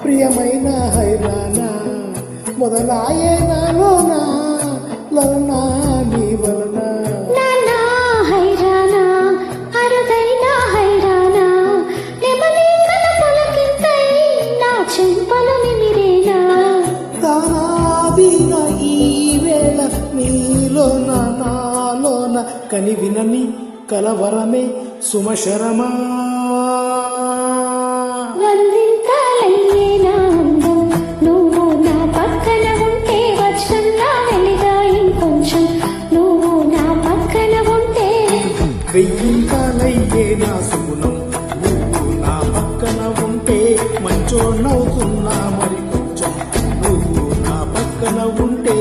ప్రియమైన హైరానా మొదలాయే నాలోన లలనా నీ వలన నానా హైరానా అరుదైన హైరానా నెమలింగల పులకింతై నా చెంపలు నిమిరేనా దానాదీన ఈ వేళ నీలోన నాలోన కనివినని కలవరమే సుమశరమా వందింతాలయ్యే నా అందం నువ్వు నా పక్కన ఉంటే వజ్రంలా వెలిగా ఇంకొంచెం నువ్వు నా పక్కన ఉంటే వెయ్యింతాలయ్యే నా సుగుణం నువ్వు నా పక్కన ఉంటే మంచోన్నవుతున్నా మరి కొంచెం నువ్వు నా పక్కన ఉంటే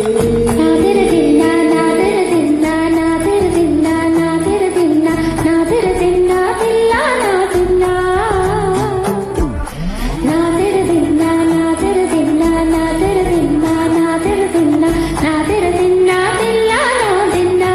నాదరదిన్నా నాదరదిన్నా నాదరదిన్నా నాదరదిన్నా నాదరదిన్నా దిల్లా నాదిన్నా నాదరదిన్నా నాదరదిన్నా నాదరదిన్నా నాదరదిన్నా నాదరదిన్నా దిల్లా నాదిన్నా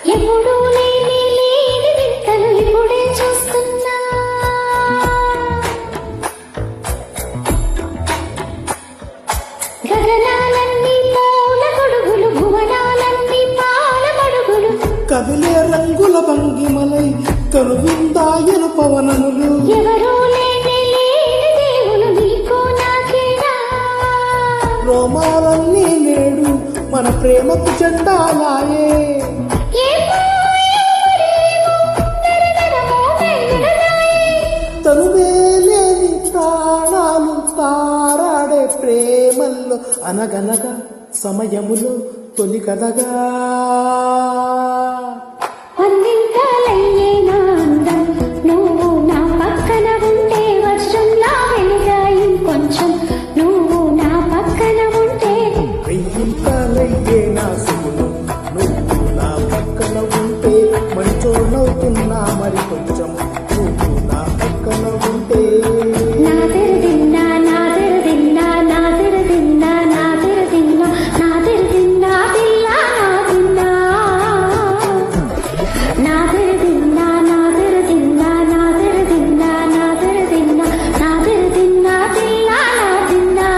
ఎప్పుడూ లేని వింతలు ఇప్పుడే చూస్తున్నా గగనాలన్నీ పూల గొడుగులు భువనాలన్నీ పాల మడుగులు కదిలే రంగుల భంగిమలై కనువిందాయను పవనములు ఎవరూ లేని దేవులు నీకు నాకేనా రోమాలన్నీ నేడు మన ప్రేమకు జెండాలాయే తనువేలేని ప్రాణాలు తారాడే ప్రేమల్లో అనగనగా సమయములో తొలి కదగా వందింతాలయ్యే నా అందం నువ్వు నా పక్కన ఉంటే వర్షంలా వెలుగా ఇంకొంచెం నువ్వు నా పక్కన ఉంటే వెయ్యింతాలయ్యే నా సుగుణం నువ్వు నా పక్కన ఉంటే మంచోనవుతున్నా మరి కొంచెం నువ్వు నా పక్కన ఉంటే నాదరదిన్నా నాదరదిన్నా నాదరదిన్నా నాదరదిన్నా నాదరదిన్నా దిల్లా నాదిన్నా నాదరదిన్నా నాదరదిన్నా నాదరదిన్నా నాదరదిన్నా నాదరదిన్నా దిల్లా నాదిన్నా